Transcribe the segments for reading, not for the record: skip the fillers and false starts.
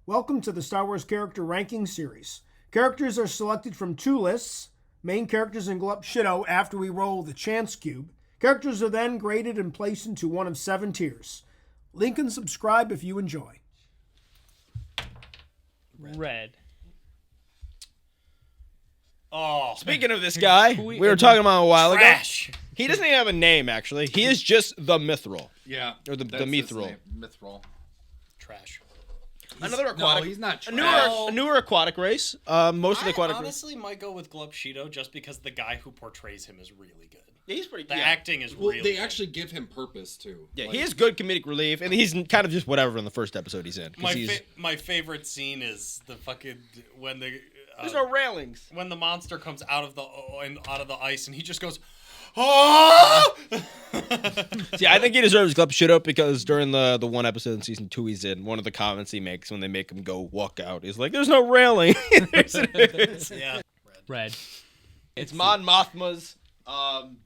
Welcome to the Star Wars Character Ranking Series. Characters are selected from two lists, main characters and Glup Shitto after we roll the chance cube. Characters are then graded and placed into one of 7 tiers. Link and subscribe if you enjoy. Red. Oh, Speaking of this guy, we were talking about him a while trash. ago. He doesn't even have a name, actually. He is just the Mithril. Yeah. Or the that's his Mithril. name, Mithril. Trash. Another aquatic. No, he's not a trash. newer aquatic race. Most of the aquatic honestly might go with Glup Shitto just because the guy who portrays him is really good. Yeah, he's pretty. The acting is Well, really they good. actually give him purpose too. Yeah, Like, he has good comedic relief, and he's kind of just whatever in the first episode he's in. 'Cause My favorite scene is the fucking when the there's no railings. when the monster comes out of the ice and he just goes, oh! See, I think he deserves Glup Shitto because during the one episode in season 2 he's in, one of the comments he makes when they make him go walk out is like, "There's no railing." Yeah. Red. It's Mon Mothma's.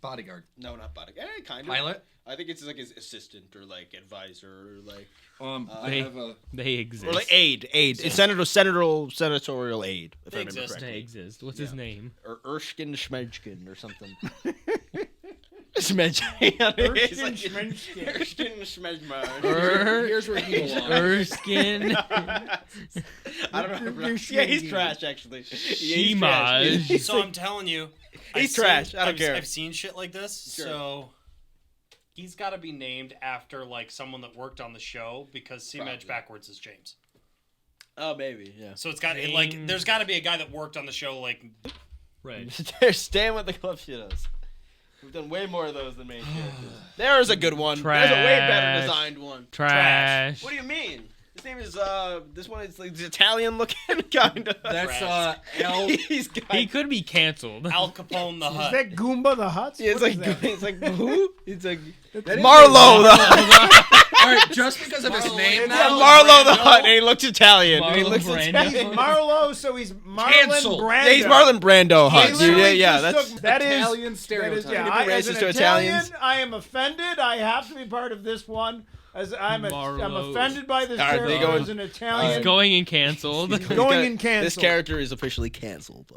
bodyguard. No, not bodyguard. Kind of. Pilot. I think it's like his assistant or like advisor or like I have a. They exist. or like aide. It's senatorial aide. If They I remember exist. correctly. They exist. What's his name? Or Erskine Schmedkin or something. Schmedkin. Erskine Schmedkin. Here's where he belongs. Erskine. I don't know. Yeah, he's trash actually. He's trash. Shimaj. So I'm telling you, He's trash. I don't care. I've seen shit like this, Sure. so he's got to be named after like someone that worked on the show because C-Edge backwards is James. Oh, maybe, yeah. So it's got like there's got to be a guy that worked on the show like Red. They're staying with the Glup Shittos. We've done way more of those than main characters. There's a good one. There's a way better designed one. Trash. What do you mean? His name is this one is like Italian looking kind of. That's L. He's got, He could be canceled. Al Capone the Is Hutt. that Goomba the Hutt? yeah, it's What like is that? it's like who? It's like That is Marlo the Hutt. All right, just because of his name Yeah, now. Marlo the Hutt, and he looks Italian. And he Marlon looks Brando. Italian. He's Marlo, so he's Marlon Canceled. Brando. Yeah, he's Marlon Brando He Hutt. dude. literally Yeah, just that's that is Italian that is, stereotype. yeah, Can I, you be as an racist to Italian, Italians? I am offended. I have to be part of this one. As I'm Marlo. offended by this All right, character they going- as an Italian. He's going and canceled. Going and canceled. This character is officially canceled.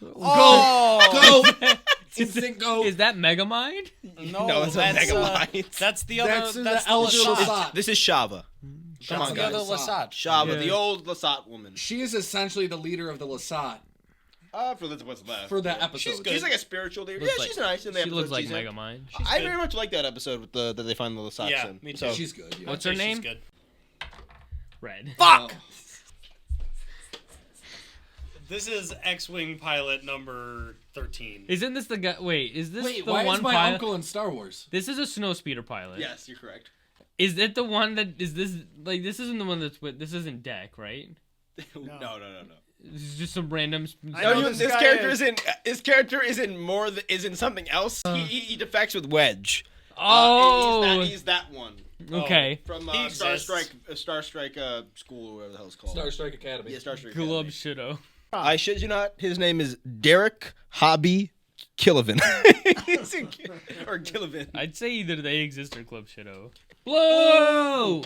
Go. Instant go. Is that Megamind? No, it's a Megamind. That's the other. That's That's the Elder Lasat. Lasat. This is Shava. Come That's on, the other guys. Lasat. Shava, Yeah. the old Lasat woman. She is essentially the leader of the Lasat For what's left. for that episode. She's good. She's like a spiritual leader. Looks Yeah, like- she's nice. In the She looks episode like she's in. Megamind. I good. very much like that episode with that they find the Lasats Yeah, in. me too. So, She's good. Yeah. What's her She's name? good. Red. fuck! This is X-Wing pilot number 13. Isn't this the guy? Wait, is this Wait, the why one is my pilot? uncle in Star Wars? This is a snowspeeder pilot. Yes, you're correct. Is it the one that is this like? This isn't the one that's with. This isn't Deck, right? No. This is just some random. I know No, this this guy character is- isn't. His character isn't more. Isn't something else. He defects with Wedge. Oh. He's that one Okay. from He Star exists. Strike School, or whatever the hell it's called. Star Strike Academy. Yeah, Star Strike. Glub Academy. Shitto. I shit you not. His name is Derek Hobby Killivan. Or Killivan. I'd say either they exist or Glub Shitto. Blow!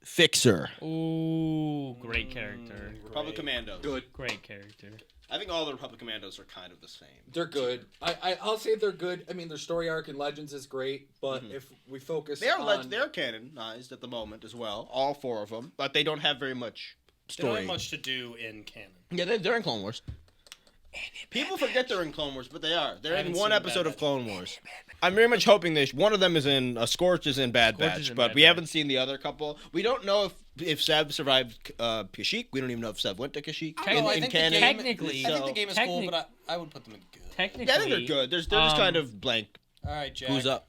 Fixer. Ooh, great character. Republic Commandos. Good. Great character. I think all the Republic Commandos are kind of the same. They're good. I'll say they're good. I mean, their story arc in Legends is great, but if we focus They're on... they're canonized at the moment as well. All 4 of them, but they don't have very much They don't story. have much to do in canon. Yeah, they're in Clone Wars. People forget they're in Clone Wars, but they are. They're in haven't one seen episode Bad of Clone Wars. I'm very much hoping one of them is in Scorch is in Bad Scorch is Batch, in but Bad we Batch. haven't seen the other couple. We don't know if Sev survived Kashyyyk. We don't even know if Sev went to Kashyyyk I don't know, I in think canon. the game, Technically. I think the game is cool, Technic- but I would put them in good. Technically. Yeah, I think they're good. They're just kind of blank. All right, Jack. Who's up?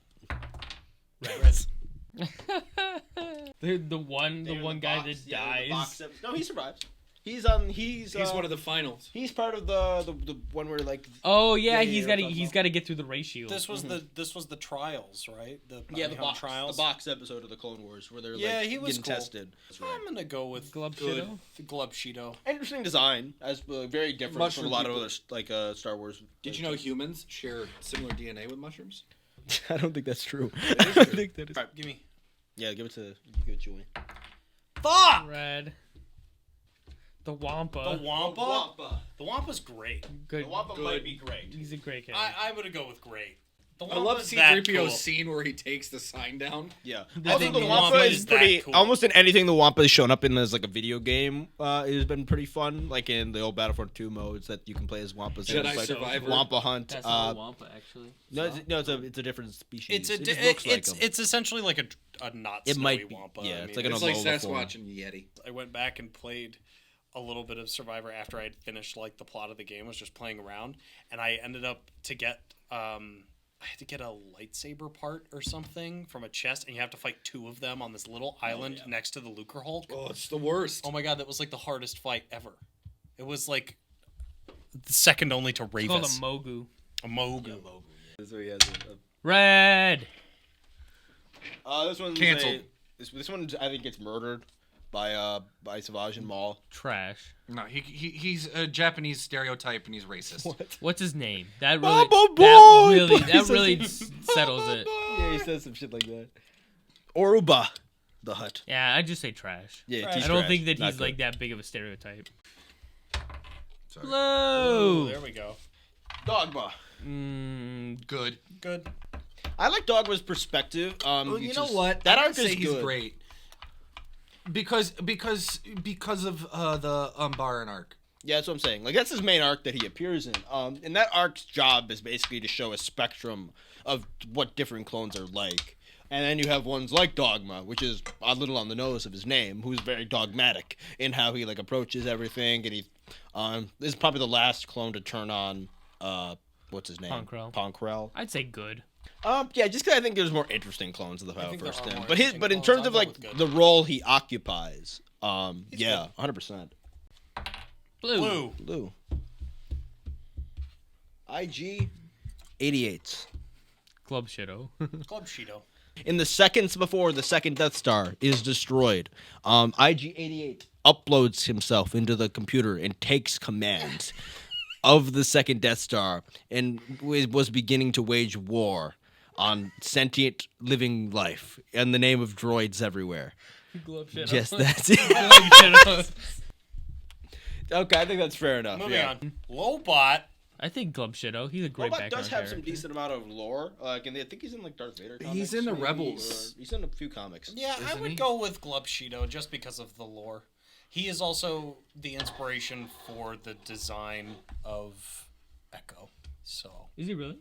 the one guy that dies. No, he survives. He's He's one of the finals. He's part of the one where like Oh yeah, Yeah, he's got to get through the race shield. This was the trials, right? The the box trials. the box episode of the Clone Wars where they're Yeah, he was getting cool. tested. That's right. I'm gonna go with Glub good Shitto? Glub Shitto. Interesting design, as very different Mushroom from a lot of people. other Star Wars. Did you know humans share similar DNA with mushrooms? I don't think that's true. is I true. think that is. All right, give me. Yeah, give it to Julie. Fuck! Red. The Wampa. The Wampa? The Wampa's great. Good. might be great. He's a great character. I'm gonna go with great. The I love Wampa's that C-3PO's cool. scene where he takes the sign down. Yeah. I Also, think the the Wampa Wampa is is that pretty. cool. Almost in anything the Wampa has shown up in as like a video game, it has been pretty fun. Like in the old Battlefront 2 modes that you can play as Wampas. Jedi It's like Survivor. Wampa Hunt. That's not a Wampa, actually. It's a different species. It's It just looks like it's 'em. it's essentially like a not It snowy might be. Wampa. Yeah, I it's mean, like an It's like Alola form. Sasquatch and Yeti. I went back and played a little bit of Survivor after I had finished like the plot of the game. I was just playing around, and I ended up to get I had to get a lightsaber part or something from a chest, and you have to fight two of them on this little island next to the Lucre Hulk. Oh, it's the worst. Oh my god, that was like the hardest fight ever. It was like second only to It's called a Ravis. Mogu. A Mogu. So he has Red. this one's Canceled. This one I think gets murdered by Savage and Maul. Trash. No, he's a Japanese stereotype and he's racist. What's his name? That really. Baba boy! That really settles it. Yeah, he says some shit like that. Oruba, the hut. Yeah, I'd just say trash. Yeah, I he's don't trash. think that Not he's good. like that big of a stereotype. Sorry. Hello. There we go. Dogma. Good. Good. I like Dogma's perspective. Well, you know what? That I arc would say is he's good. great. Because of the Baron arc. Yeah, that's what I'm saying. Like that's his main arc that he appears in. And that arc's job is basically to show a spectrum of what different clones are like. And then you have ones like Dogma, which is a little on the nose of his name, who's very dogmatic in how he like approaches everything. And he, this is probably the last clone to turn on, what's his name? Ponkrell. I'd say good. Yeah, just because I think there's more interesting clones of the think there first are thing. more But interesting but in clones. terms I'll of go like with good. the role he occupies, yeah, 100%. Blue. Blue. IG 88. Club Shitto. Club Shitto. In the seconds before the second Death Star is destroyed, IG-88 uploads himself into the computer and takes command of the second Death Star and was beginning to wage war on sentient living life in the name of droids everywhere. Club Shitto. Yes, that's it. Club Shitto. Okay, I think that's fair enough. Moving yeah. on. Lobot. I think Club Shitto. He's a great Robot background does have some character. decent amount of lore. Like, and I think he's in like Darth Vader comics. He's in the maybe, Rebels. or he's in a few comics. Yeah, I Isn't would he? go with Glup Shitto just because of the lore. He is also the inspiration for the design of Echo. So Is he really?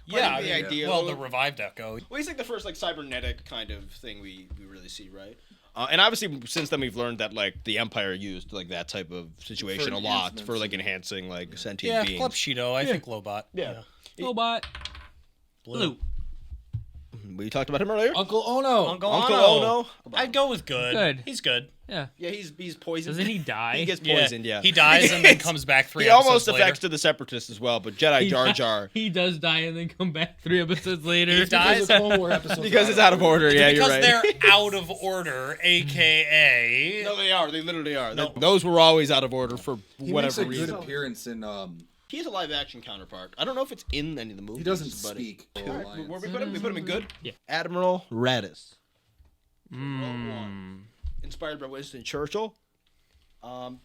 yeah, the idea, well, though. the revived Echo. Well, he's like the first like cybernetic kind of thing we really see, right? And obviously, since then we've learned that like the Empire used like that type of situation a lot enhancements. for like enhancing like sentient Yeah, beings. Glup Shitto. I think Lobot. Yeah. Lobot. Blue. We talked about him earlier. Uncle Ono. Uncle Uncle Ono. Ono. I'd go with good. Good. He's good. Yeah. Yeah, he's poisoned. Doesn't he die? He gets poisoned. Yeah, He dies and then comes back three He episodes almost later. affects to the Separatists as well, but Jedi Jar Jar He does die and then come back 3 episodes later. He dies There's a Clone War episode. because it's out of order. Yeah, because you're right. they're out of order, aka No, they are. They literally are. No. Those were always out of order for He whatever makes a good reason. appearance in. He's a live action counterpart. I don't know if it's in any of the movies. He doesn't but speak. Where we put him? We put him in good. Yeah. Admiral Radis, Mm. inspired by Winston Churchill. I'd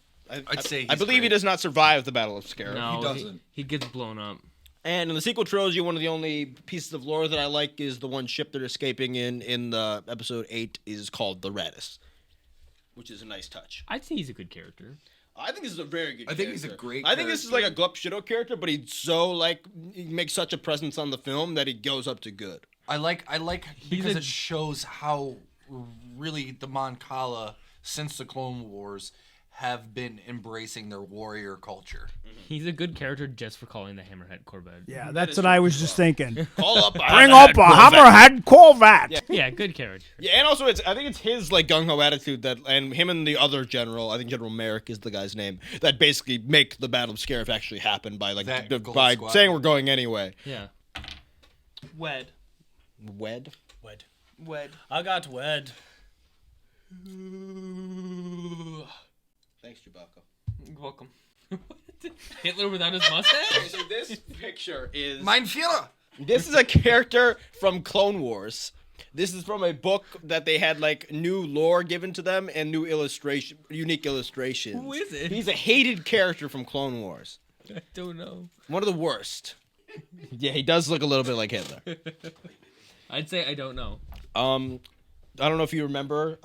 say I he's believe he great. does not survive the Battle of Scarab. No, He doesn't. He gets blown up. And in the sequel trilogy, one of the only pieces of lore that I like is the one ship they're escaping in the episode 8 is called the Radis, which is a nice touch. I'd say he's a good character. I think this is a very good I think he's a character. great I think this is like character. a Glup Shitto character, but he's so like he makes such a presence on the film that he goes up to good. I like because a- it shows how really the Mon Cala since the Clone Wars have been embracing their warrior culture. He's a good character just for calling the Hammerhead Corvette. Yeah, that's what I was just thinking. Call up, Bring up a Hammerhead Corvette. Yeah, good character. Yeah, and also I think it's his like gung ho attitude that, and him and the other general, I think General Merrick is the guy's name, that basically make the Battle of Scarif actually happen by like That Gold by Squad. saying we're going anyway. Yeah. Wed. Wed. Wed. I got wed. Thanks, Chewbacca. You're welcome. Hitler without his mustache? So this picture is Mein Führer! this is a character from Clone Wars This is from a book that they had like new lore given to them and new unique illustrations. Who is it? He's a hated character from Clone Wars. I don't know. One of the worst. Yeah, he does look a little bit like Hitler. I'd say I don't know. I don't know if you remember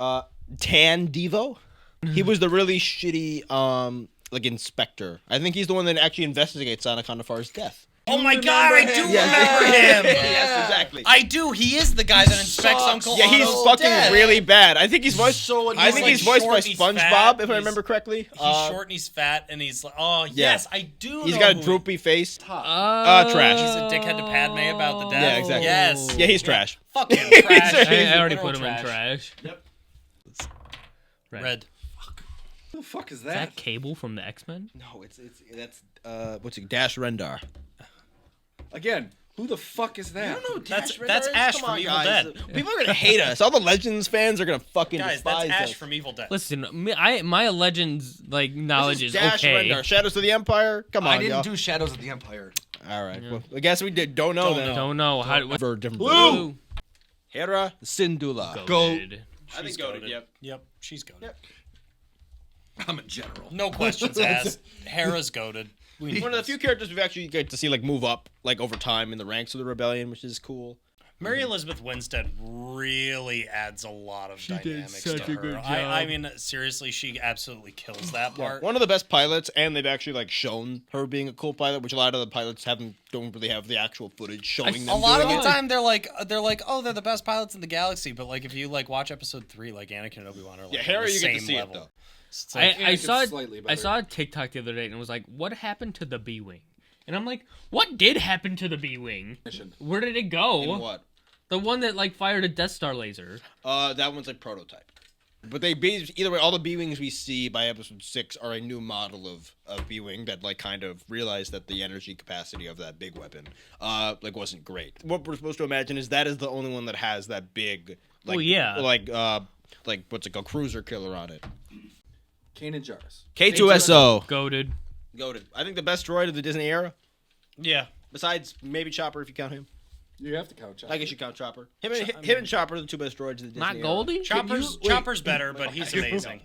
Tan Devo. He was the really shitty like inspector. I think he's the one that actually investigates Sonic Hondafar's death. Oh my god, I do remember him! Yes, exactly. I do. He is the guy that inspects Uncle Yeah, he's Otto's fucking death. really bad. I think he's voiced. So I think he's voiced by SpongeBob, if I remember correctly. He's short and he's fat, and he's like, oh yes, I do. He's know got a who droopy face. Trash. He's a dickhead to Padme about the death. Yeah, exactly. Yes. Yeah, he's trash. Fucking trash. I already Literal put him in trash. Yep. Red. Who the fuck is Is that Cable from the X-Men? No, that's what's it? Dash Rendar. Again, who the fuck is that? That's Ash from Evil Dead. People are gonna hate us. All the Legends fans are gonna fucking Guys, that's despise Ash us. from Evil Dead. Listen, my Legends knowledge This is Dash okay. Rendar, Shadows of the Empire. Come on, I didn't y'all. do Shadows of the Empire. All right. Well, I guess we don't know then. Don't know how. For a different Blue. Hera Syndulla. Goated. I think goated. Yep. Yep, she's goaded. Yep. I'm a general. No questions asked. Hera's goaded. One of the few characters we've actually get to see like move up like over time in the ranks of the rebellion, which is cool. Mary Elizabeth Winstead really adds a lot of dynamics such to a her. good job. I mean, seriously, she absolutely kills that part. One of the best pilots, and they've actually like shown her being a cool pilot, which a lot of the pilots don't really have the actual footage showing them. A lot of doing the it. time, they're like, oh, they're the best pilots in the galaxy. But like, if you like watch episode 3, like Anakin and Obi-Wan are like Yeah, on Hera, the you get to same see it, level. though. It's like, I saw it. slightly I better. saw a TikTok the other day and it was like, "What happened to the B-wing?" And I'm like, "What did happen to the B-wing? Where did it go? In what? The one that like fired a Death Star laser." That one's like prototype. But either way, all the B-wings we see by episode 6 are a new model of B-wing that like kind of realized that the energy capacity of that big weapon like wasn't great. What we're supposed to imagine is that is the only one that has that big like Well, yeah. like what's it called, cruiser killer on it. Kanan Jarrus. K2SO. Goated. Goated. I think the best droid of the Disney era, yeah. besides maybe Chopper if you count him. You have to count Chopper. I guess you count Chopper. Him and Chopper are the two best droids of the Disney Not era. Goldie. Chopper's better, but he's amazing.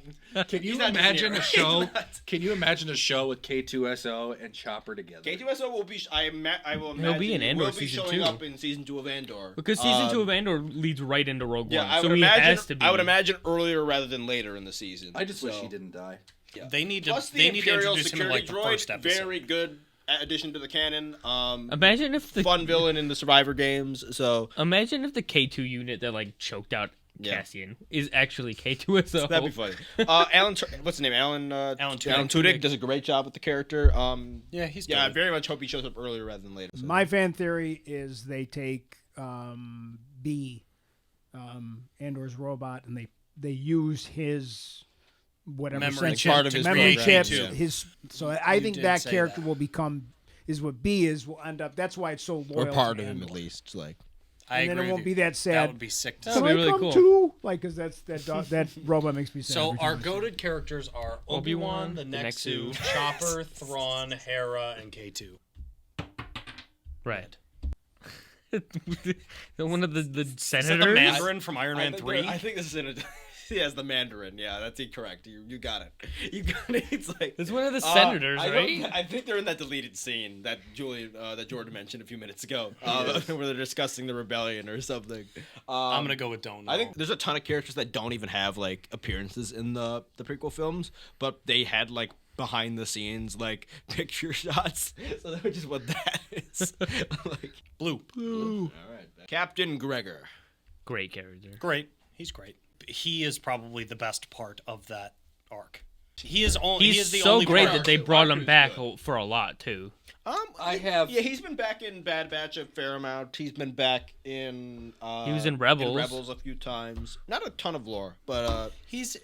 Can you not imagine Disney. a show? He's not. Can you imagine a show with K2SO and Chopper together? K2SO will be. I will imagine. He'll be in Andor will be season showing 2. up in season 2 of Andor. Because season 2 of Andor leads right into Rogue Yeah, One, I so would he imagine. has to be. I would imagine earlier rather than later in the season. I just wish So- he didn't die. Yeah. They need to. Plus the They need to Imperial introduce him in security like the droid, first episode. very good addition to the canon. Imagine if the Fun villain in the Survivor games. So Imagine if the K2 unit that like choked out Yeah. Cassian is actually K2SO. that'd be funny. Alan, what's his name? Alan Tudyk does a great job with the character. Yeah, he's Yeah, I good. very much hope he shows up earlier rather than later. So. My fan theory is they take B, Andor's robot, and they use his whatever Memory sentient- chip Part of his memory program, chips. yeah. His so I think did that say character that. will become is what B is will end up. That's why it's so loyal. or part to of him Andor. at least. Like I And then agree it won't with be you. that sad. That would be sick to Can That'd see. be I really come cool. too? Like, because that robot makes me sad. So every our time I see it. goated characters are Obi-Wan, the Nexu, Chopper, Thrawn, Hera, and K2. Right. One of the Is that the senators. Mandarin from Iron Man 3? I think this is in a. He has the Mandarin. Yeah, that's correct. You got it. You got it. It's like It's one of the senators, right? I think they're in that deleted scene that Jordan mentioned a few minutes ago, where they're discussing the rebellion or something. I'm gonna go with don't know. I think there's a ton of characters that don't even have like appearances in the prequel films, but they had like behind the scenes like picture shots. So which is what that is. Like Blue. all right, Captain Gregor. Great character. Great. He's great. He is probably the best part of that arc. He is He's the so only great part. that they brought him Archer's back good. for a lot too. Yeah, he's been back in Bad Batch a fair amount. He's been back in. He was in Rebels. Rebels a few times. Not a ton of lore, but He's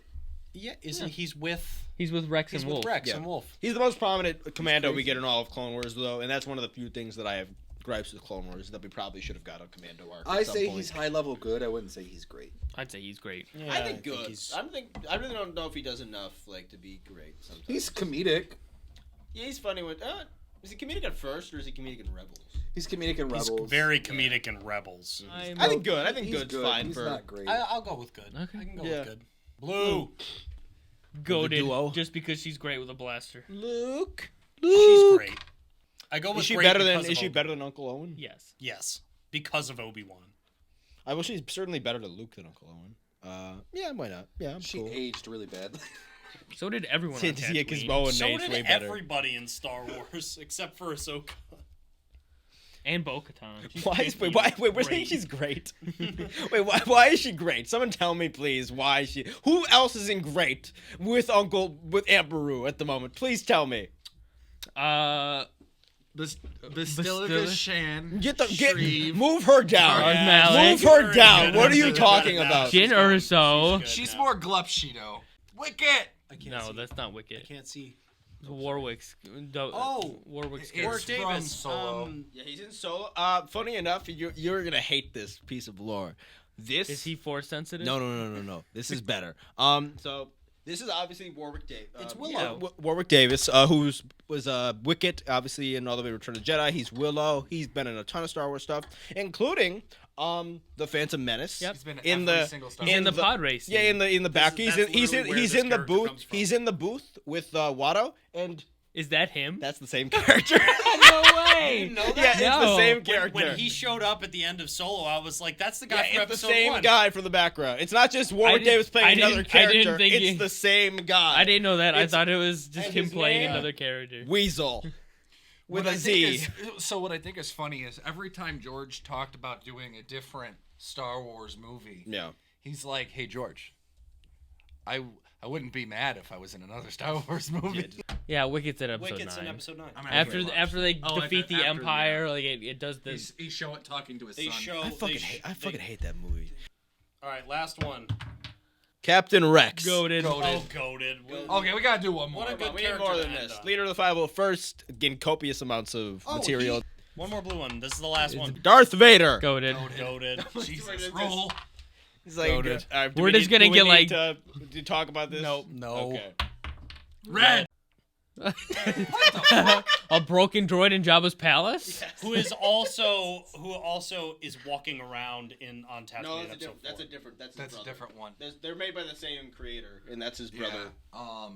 he's with He's with Rex he's and with Wolf. Rex Yeah. and Wolf. he's the most prominent commando we get in all of Clone Wars, though, and that's one of the few things that I have gripes with Clone Wars that we probably should have got a commando arc. I at some say point. he's high level good. I wouldn't say he's great. I'd say he's great. Yeah, I think good. he's- I really don't know if he does enough like to be great. Sometimes He's comedic. yeah, he's funny with. Is he comedic at first, or is he comedic in Rebels? He's comedic in He's Rebels. very comedic in Rebels. I think good. I think He's good's good. fine He's for. not great. I'll go with good. Okay. I can go Yeah. with good. Blue. Goated duo. just because she's great with a blaster. Luke. She's great. I go with Is she great better than? because of Is she Obi- better than Uncle Owen? Yes. Yes, because of Obi-Wan. I wish she's certainly better than Luke than Uncle Owen. Yeah, why not? Yeah, I'm She cool. aged really badly. So did everyone on Yeah, because Tatooine. Bowen So aged did way better. everybody in Star Wars except for Ahsoka. And Bo-Katan. She's Why is 50 wait, we're great. saying she's great. Wait, why is she great? Someone tell me, please, why is she? Who else is in great with Aunt Beru at the moment? Please tell me. Basilica Shan. Move her down. Guard Malik. Move her You're down. good. What are you You're good talking at that. about? Jin Urso. Good She's now. more Glup Shitto. Wicket. I can't No, see. that's not I Wicket. can't see. Warwick's. Warwick's. It's Warwick from Davis. Solo. Yeah, he's in Solo. Funny enough, you're gonna hate this piece of lore. This Is he force sensitive? No. This is better. So this is obviously Warwick Davis. It's Willow. Warwick Davis, who's was Wicket, obviously in All the Way to Return of the Jedi. He's Willow. He's been in a ton of Star Wars stuff, including the Phantom Menace. Yep. He's been In every the single Star He's in the the- pod race. Yeah, in the back. That's He's in literally where he's this in the character booth. comes from. He's in the booth with Watto, and Is that him? that's the same character. No way. know that? Yeah, it's the No. same character. When he showed up at the end of Solo, I was like, "That's the guy Yeah, from it's the episode same 1." guy from the background. It's not just Warwick didn't- Davis I playing another didn't- I didn't character. think It's he- the same guy. I didn't know that. I It's- thought it was just and him his playing name- another character. Weasel with What a I think Z. so what I think is funny is every time George talked about doing a different Star Wars movie, Yeah. he's like, "Hey George, I wouldn't be mad if I was in another Star Wars movie." Yeah, Wicket's in episode Wicket's 9. in episode 9. I'm After actually after they Oh, defeat after- the after, Empire, yeah. like it does this. He's showing talking to his They son. show. I they fucking sh- hate that movie. All right, last one. Captain Rex. Goated. Oh, goaded. Okay, we gotta do one more. What a good We need character more to than end this. on. Leader of the 501st, getting copious amounts of material. One more blue one. This is the last one. Darth Vader. Goated. Goaded. Jesus, roll. He's like, Goated. do We're we just need- gonna do we get, need like- to talk about this. No. Okay. Red. A broken droid in Jabba's palace? Who also is walking around on Tatooine. No, in episode 4. that's a different. That's his That's a brother. different one. They're made by the same creator, and that's his brother. Oh.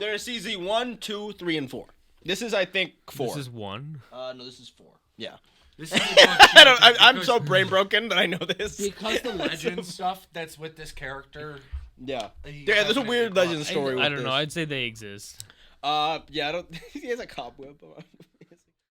There's CZ 1, 2, 3, and 4. This is, I think, 4. This is 1. No, this is 4. Yeah. This is I'm so brain broken that I know this. because the legend stuff that's with this character. Yeah. He Yeah, there's a definitely weird caught- legend story with I don't this. know. I'd say they exist. Yeah, I don't. He has a cobweb.